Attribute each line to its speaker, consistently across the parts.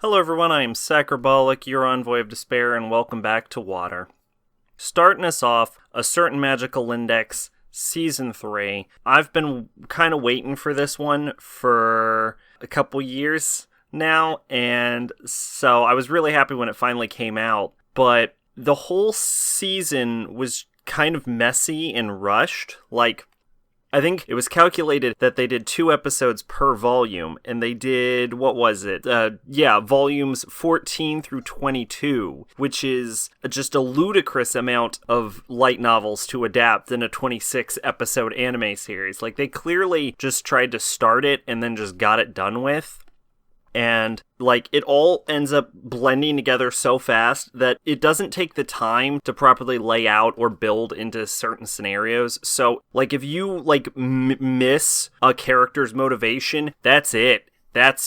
Speaker 1: Hello everyone, I am Sacrobolic, your envoy of despair, and welcome back to WIWR. Starting us off, A Certain Magical Index, Season 3. I've been kind of waiting for this one for a couple years now, and so I was really happy when it finally came out, but the whole season was kind of messy and rushed. I think it was calculated that they did 2 episodes per volume, and they did, volumes 14 through 22, which is just a ludicrous amount of light novels to adapt in a 26-episode anime series. They clearly just tried to start it and then just got it done with. And, it all ends up blending together so fast that it doesn't take the time to properly lay out or build into certain scenarios. So, if you, miss a character's motivation, that's it.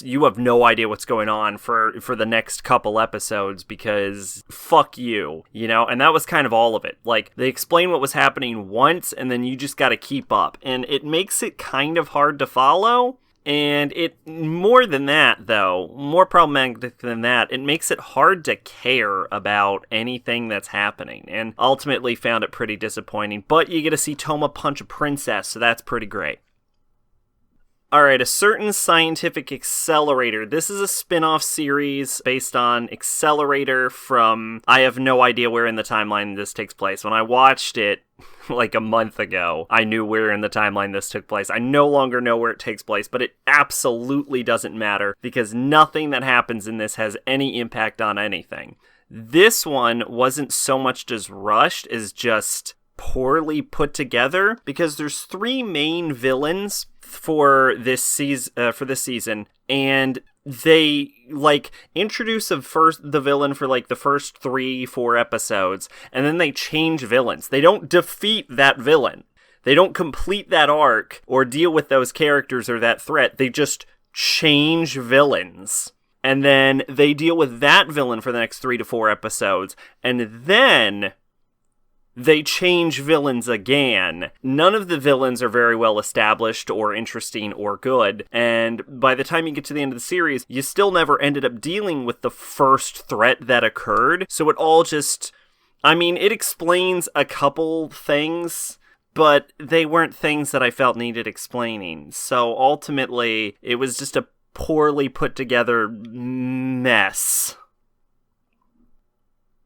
Speaker 1: You have no idea what's going on for the next couple episodes because fuck you, And that was kind of all of it. They explain what was happening once, and then you just gotta keep up. And it makes it kind of hard to follow. And more problematic than that, it makes it hard to care about anything that's happening, and ultimately found it pretty disappointing. But you get to see Toma punch a princess, so that's pretty great. Alright, A Certain Scientific Accelerator. This is a spin-off series based on Accelerator from... I have no idea where in the timeline this takes place. When I watched it, a month ago, I knew where in the timeline this took place. I no longer know where it takes place, but it absolutely doesn't matter, because nothing that happens in this has any impact on anything. This one wasn't so much as rushed as just poorly put together, because there's 3 main villains for this season, and they introduce the villain for the first 3-4 episodes, and then they change villains. They don't defeat that villain. They don't complete that arc or deal with those characters or that threat. They just change villains. And then they deal with that villain for the next 3 to 4 episodes, and then they change villains again. None of the villains are very well established or interesting or good, and by the time you get to the end of the series, you still never ended up dealing with the first threat that occurred. So it all just... it explains a couple things, but they weren't things that I felt needed explaining. So ultimately, it was just a poorly put together mess.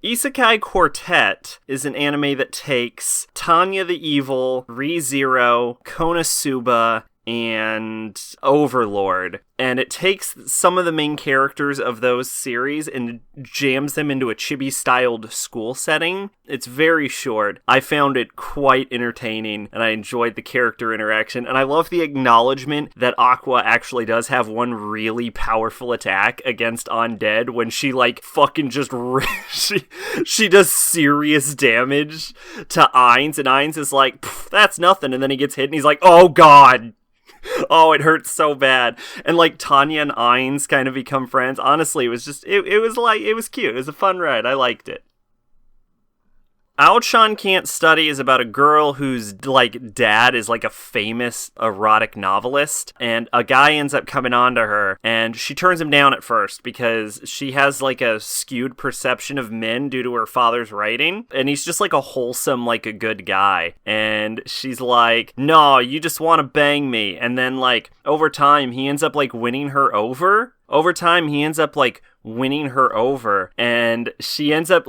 Speaker 1: Isekai Quartet is an anime that takes Tanya the Evil, ReZero, Konosuba, and Overlord, and it takes some of the main characters of those series and jams them into a chibi-styled school setting. It's very short. I found it quite entertaining, and I enjoyed the character interaction, and I love the acknowledgement that Aqua actually does have one really powerful attack against undead when she, fucking just... she does serious damage to Ainz, and Ainz is like, that's nothing, and then he gets hit, and he's like, oh god! Oh, it hurts so bad. And Tanya and Ainz kind of become friends. Honestly, it was just, it was cute. It was a fun ride. I liked it. Ao-chan Can't Study is about a girl whose, dad is, a famous erotic novelist, and a guy ends up coming on to her, and she turns him down at first because she has, a skewed perception of men due to her father's writing, and he's just, a wholesome, a good guy, and she's like, no, you just want to bang me, and then, over time, he ends up, winning her over. Over time, he ends up, winning her over, and she ends up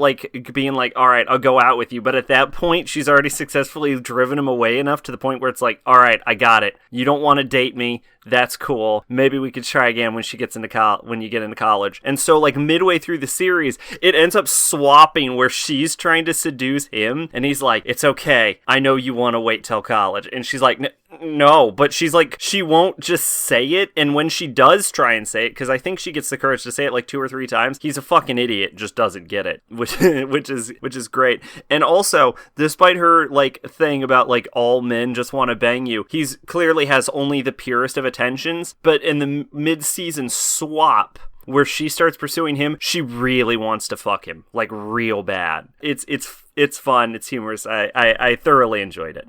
Speaker 1: being all right, I'll go out with you, but at that point she's already successfully driven him away enough to the point where it's all right, I got it, you don't want to date me, that's cool, maybe we could try again when she gets into when you get into college. And so midway through the series, it ends up swapping where she's trying to seduce him, and he's like, it's okay, I know you want to wait till college, and she's like, no, but she's she won't just say it, and when she does try and say it, because I think she gets the courage to say it 2 or 3 times, he's a fucking idiot, just doesn't get it, which is great. And also, despite her thing about all men just want to bang you, he's clearly has only the purest of attentions, but in the mid-season swap where she starts pursuing him, she really wants to fuck him, real bad. It's fun, it's humorous, I thoroughly enjoyed it.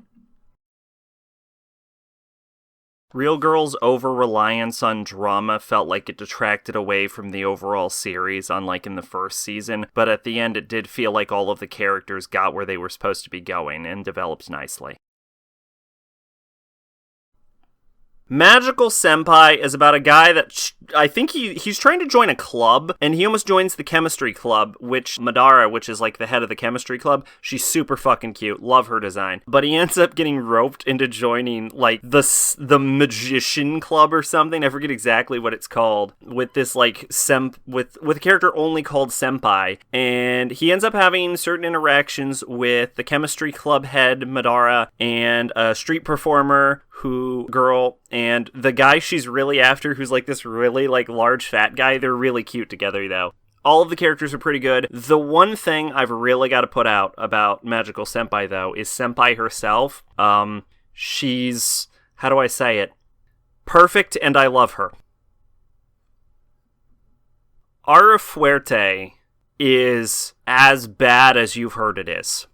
Speaker 1: Real Girl's over-reliance on drama felt like it detracted away from the overall series, unlike in the first season, but at the end it did feel like all of the characters got where they were supposed to be going and developed nicely. Magical Senpai is about a guy that I think he's trying to join a club, and he almost joins the chemistry club, which Midara, which is like the head of the chemistry club, she's super fucking cute, love her design. But he ends up getting roped into joining like the magician club or something. I forget exactly what it's called, with this like with a character only called Senpai, and he ends up having certain interactions with the chemistry club head Midara and a street performer girl, and the guy she's really after, who's like this really like large fat guy. They're really cute together though. All of the characters are pretty good. The one thing I've really got to put out about Magical Senpai though is Senpai herself. She's, how do I say it? Perfect, and I love her. Arifureta is as bad as you've heard it is.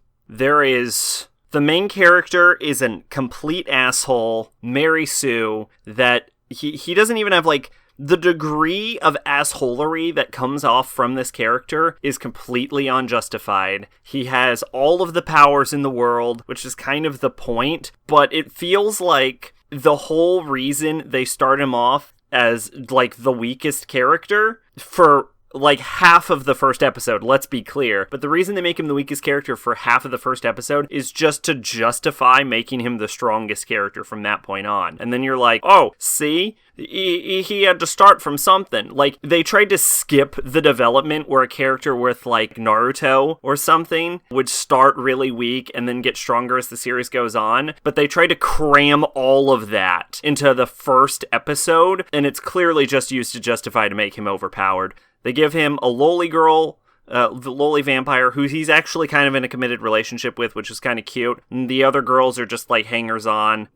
Speaker 1: The main character is a complete asshole, Mary Sue, that he doesn't even have, like, the degree of assholery that comes off from this character is completely unjustified. He has all of the powers in the world, which is kind of the point, but it feels like the whole reason they start him off as, like, the weakest character for like half of the first episode, let's be clear. But the reason they make him the weakest character for half of the first episode is just to justify making him the strongest character from that point on. And then you're like, oh, see? He had to start from something. Like, they tried to skip the development where a character with, like, Naruto or something would start really weak and then get stronger as the series goes on. But they tried to cram all of that into the first episode, and it's clearly just used to justify to make him overpowered. They give him a loli girl, the loli vampire, who he's actually kind of in a committed relationship with, which is kind of cute. And the other girls are just like hangers-on,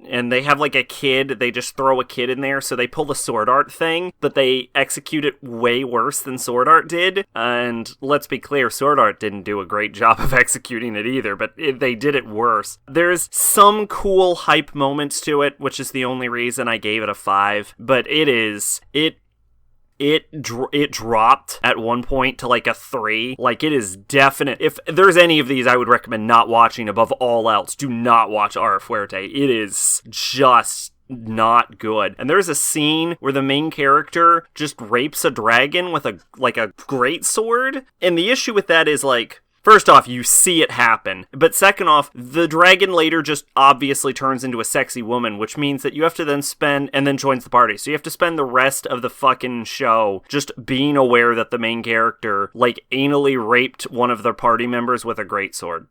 Speaker 1: and they have like a kid. They just throw a kid in there, so they pull the Sword Art thing, but they execute it way worse than Sword Art did. And let's be clear, Sword Art didn't do a great job of executing it either, but they did it worse. There's some cool hype moments to it, which is the only reason I gave it a 5, but it dropped at one point to like a 3. Like, it is definite. If there's any of these I would recommend not watching above all else, do not watch Arifureta. It is just not good. And there's a scene where the main character just rapes a dragon with a great sword. And the issue with that is, like, first off, you see it happen. But second off, the dragon later just obviously turns into a sexy woman, which means that you have to then and then joins the party. So you have to spend the rest of the fucking show just being aware that the main character, like, anally raped one of their party members with a greatsword.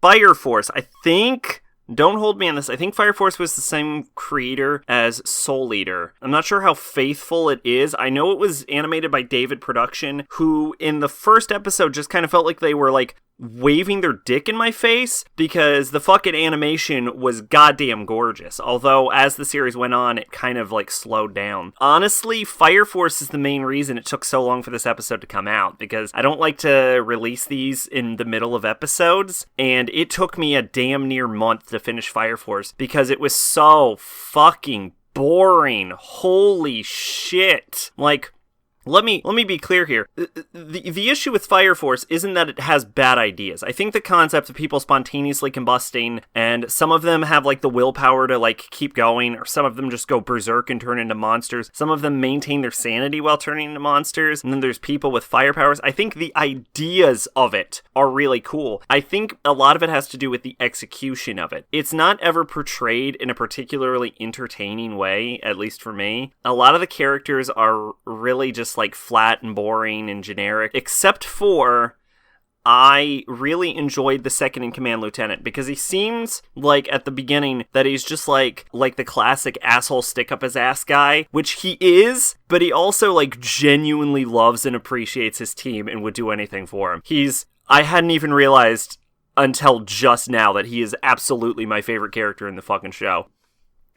Speaker 1: Fire Force, I think... Don't hold me on this. I think Fire Force was the same creator as Soul Eater. I'm not sure how faithful it is. I know it was animated by David Production, who in the first episode just kind of felt like they were like waving their dick in my face because the fucking animation was goddamn gorgeous. Although as the series went on, it kind of like slowed down. Honestly, Fire Force is the main reason it took so long for this episode to come out, because I don't like to release these in the middle of episodes, and it took me a damn near month to finish Fire Force because it was so fucking boring. Holy shit. Like, Let me be clear here. The issue with Fire Force isn't that it has bad ideas. I think the concept of people spontaneously combusting, and some of them have like the willpower to like keep going, or some of them just go berserk and turn into monsters. Some of them maintain their sanity while turning into monsters, and then there's people with fire powers. I think the ideas of it are really cool. I think a lot of it has to do with the execution of it. It's not ever portrayed in a particularly entertaining way, at least for me. A lot of the characters are really just like flat and boring and generic, except for I really enjoyed the second in command lieutenant, because he seems like at the beginning that he's just like the classic asshole stick up his ass guy, which he is, but he also like genuinely loves and appreciates his team and would do anything for him. I hadn't even realized until just now that he is absolutely my favorite character in the fucking show.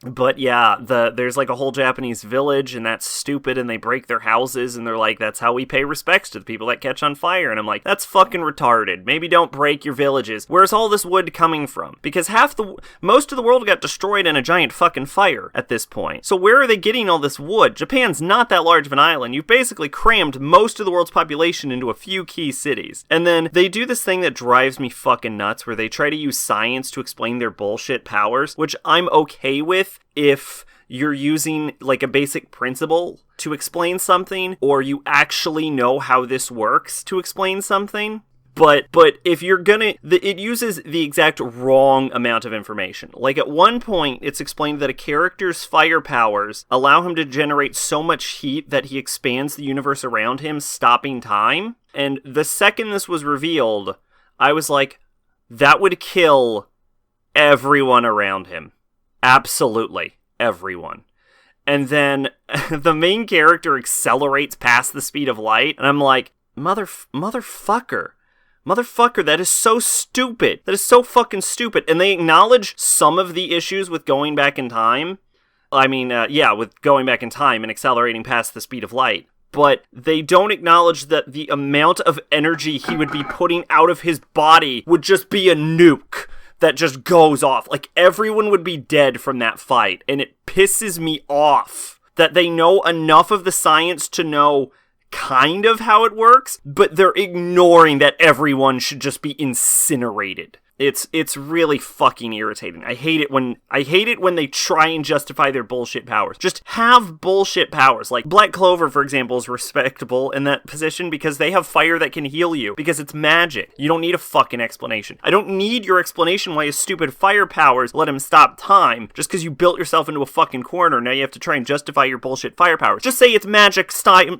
Speaker 1: But yeah, there's like a whole Japanese village, and that's stupid, and they break their houses, and they're like, that's how we pay respects to the people that catch on fire. And I'm like, that's fucking retarded. Maybe don't break your villages. Where's all this wood coming from? Because most of the world got destroyed in a giant fucking fire at this point. So where are they getting all this wood? Japan's not that large of an island. You've basically crammed most of the world's population into a few key cities. And then they do this thing that drives me fucking nuts, where they try to use science to explain their bullshit powers, which I'm okay with if you're using like a basic principle to explain something, or you actually know how this works to explain something. But if you're it uses the exact wrong amount of information. Like at one point, it's explained that a character's fire powers allow him to generate so much heat that he expands the universe around him, stopping time. And the second this was revealed, I was like, that would kill everyone around him. Absolutely everyone. And then the main character accelerates past the speed of light, and I'm like, motherfucker, that is so stupid. That is so fucking stupid. And they acknowledge some of the issues with going back in time. With going back in time and accelerating past the speed of light. But they don't acknowledge that the amount of energy he would be putting out of his body would just be a nuke that just goes off. Like, everyone would be dead from that fight, and it pisses me off that they know enough of the science to know kind of how it works, but they're ignoring that everyone should just be incinerated. It's really fucking irritating. I hate it when they try and justify their bullshit powers. Just have bullshit powers. Like Black Clover, for example, is respectable in that position because they have fire that can heal you, because it's magic. You don't need a fucking explanation. I don't need your explanation why his stupid fire powers let him stop time just because you built yourself into a fucking corner. Now you have to try and justify your bullshit fire powers. Just say it's magic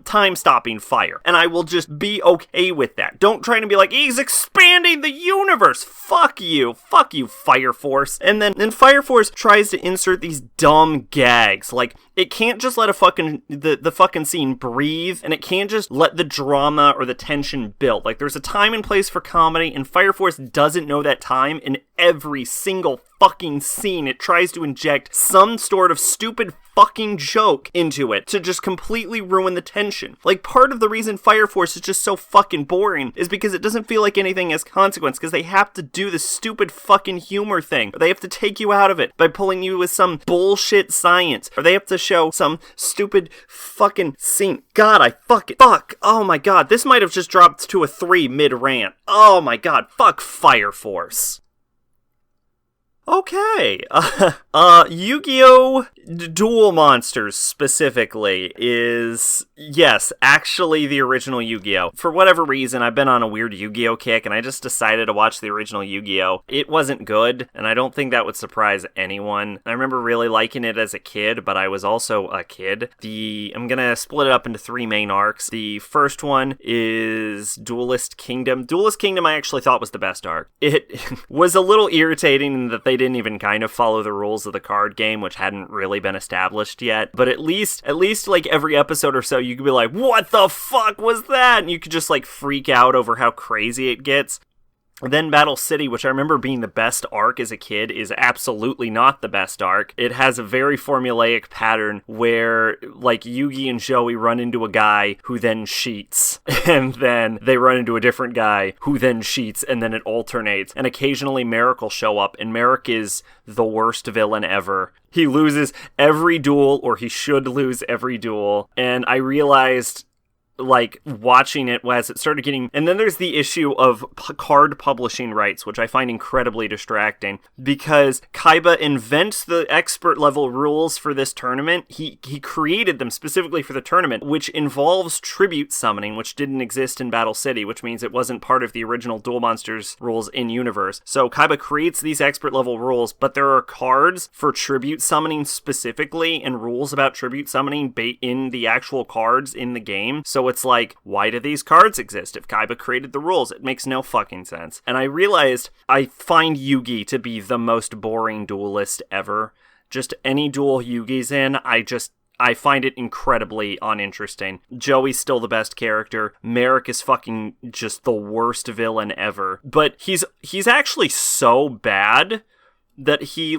Speaker 1: time-stopping fire, and I will just be okay with that. Don't try to be like, he's expanding the universe. Fuck you, Fire Force. And then Fire Force tries to insert these dumb gags. Like, it can't just let the fucking scene breathe, and it can't just let the drama or the tension build. Like, there's a time and place for comedy, and Fire Force doesn't know that time. In every single fucking scene, it tries to inject some sort of stupid fucking joke into it to just completely ruin the tension. Like, part of the reason Fire Force is just so fucking boring is because it doesn't feel like anything has consequence, because they have to do this stupid fucking humor thing, or they have to take you out of it by pulling you with some bullshit science, or they have to show some stupid fucking scene. God, fuck. Oh my god, this might have just dropped to a 3 mid-rant. Oh my god, fuck Fire Force. Okay, Yu-Gi-Oh! Duel Monsters specifically is, yes, actually the original Yu-Gi-Oh! For whatever reason, I've been on a weird Yu-Gi-Oh! Kick, and I just decided to watch the original Yu-Gi-Oh! It wasn't good, and I don't think that would surprise anyone. I remember really liking it as a kid, but I was also a kid. I'm gonna split it up into 3 main arcs. The first one is Duelist Kingdom. Duelist Kingdom I actually thought was the best arc. It was a little irritating in that they didn't even kind of follow the rules of the card game, which hadn't really been established yet. But at least like every episode or so, you could be like, what the fuck was that? And you could just like freak out over how crazy it gets. Then Battle City, which I remember being the best arc as a kid, is absolutely not the best arc. It has a very formulaic pattern where, like, Yugi and Joey run into a guy who then cheats, and then they run into a different guy who then cheats, and then it alternates. And occasionally Merrick will show up, and Merrick is the worst villain ever. He loses every duel, or he should lose every duel, and I realized, like, watching it as it started getting... And then there's the issue of card publishing rights, which I find incredibly distracting, because Kaiba invents the expert level rules for this tournament. He created them specifically for the tournament, which involves tribute summoning, which didn't exist in Battle City, which means it wasn't part of the original Duel Monsters rules in universe. So Kaiba creates these expert level rules, but there are cards for tribute summoning specifically, and rules about tribute summoning in the actual cards in the game. So it's like, why do these cards exist if Kaiba created the rules? It makes no fucking sense. And I realized I find Yugi to be the most boring duelist ever. Just any duel Yugi's in, I find it incredibly uninteresting. Joey's still the best character. Merrick is fucking just the worst villain ever. But he's actually so bad that he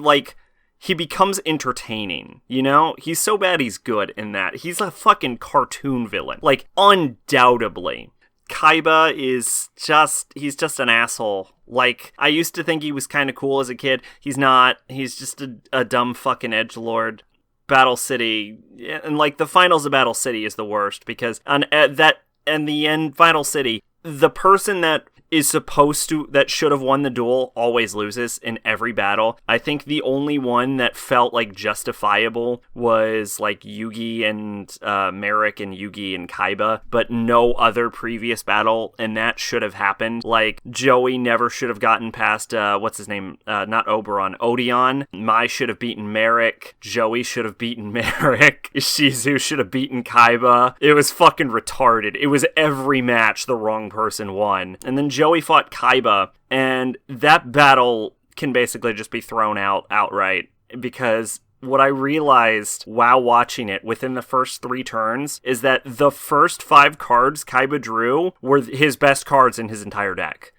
Speaker 1: he becomes entertaining, you know? He's so bad he's good in that. He's a fucking cartoon villain. Like, undoubtedly. Kaiba is he's just an asshole. Like, I used to think he was kind of cool as a kid. He's not. He's just a dumb fucking edgelord. Battle City, and like, the finals of Battle City is the worst, because in the end, Final City, the person that should have won the duel always loses in every battle. I think the only one that felt like justifiable was like Yugi and Merrick and Yugi and Kaiba, but no other previous battle, and that should have happened. Like, Joey never should have gotten past, what's his name? Not Oberon, Odeon. Mai should have beaten Merrick. Joey should have beaten Merrick. Shizu should have beaten Kaiba. It was fucking retarded. It was every match the wrong person won. And then Joey fought Kaiba, and that battle can basically just be thrown out outright, because what I realized while watching it within the first 3 turns is that the first 5 cards Kaiba drew were his best cards in his entire deck.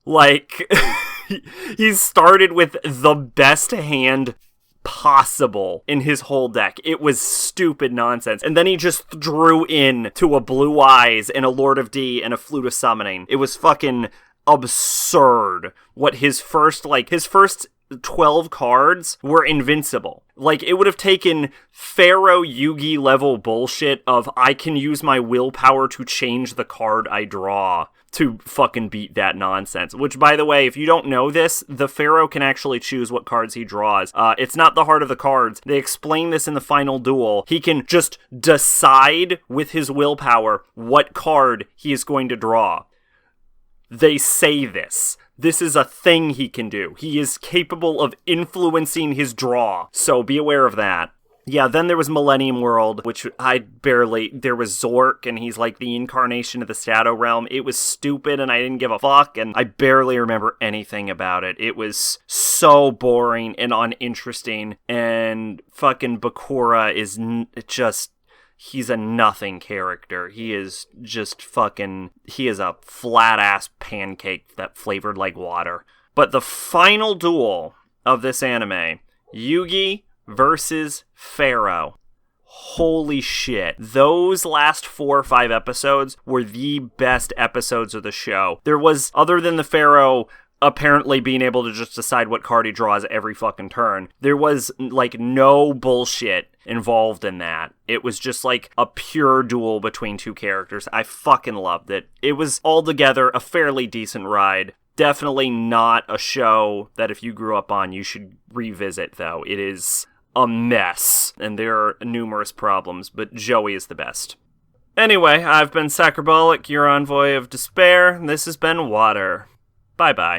Speaker 1: Like, he started with the best hand possible in his whole deck. It was stupid nonsense. And then he just drew in to a Blue Eyes and a Lord of D and a Flute of Summoning. It was fucking absurd what his first 12 cards were invincible. Like, it would have taken Pharaoh Yugi level bullshit of I can use my willpower to change the card I draw to fucking beat that nonsense. Which, by the way, if you don't know this, the Pharaoh can actually choose what cards he draws. It's not the heart of the cards. They explain this in the final duel. He can just decide with his willpower what card he is going to draw. They say this. This is a thing he can do. He is capable of influencing his draw. So be aware of that. Yeah, then there was Millennium World, which there was Zork, and he's like the incarnation of the Shadow Realm. It was stupid, and I didn't give a fuck, and I barely remember anything about it. It was so boring and uninteresting, and fucking Bakura is he's a nothing character. He is a flat-ass pancake that flavored like water. But the final duel of this anime, Yugi versus Pharaoh. Holy shit. Those last 4 or 5 episodes were the best episodes of the show. There was, other than the Pharaoh apparently being able to just decide what card he draws every fucking turn, there was like no bullshit involved in that. It was just like a pure duel between 2 characters. I fucking loved it. It was altogether a fairly decent ride. Definitely not a show that if you grew up on, you should revisit, though. It is a mess, and there are numerous problems, but Joey is the best. Anyway, I've been Sacrobolic, your envoy of despair. This has been Water. Bye-bye.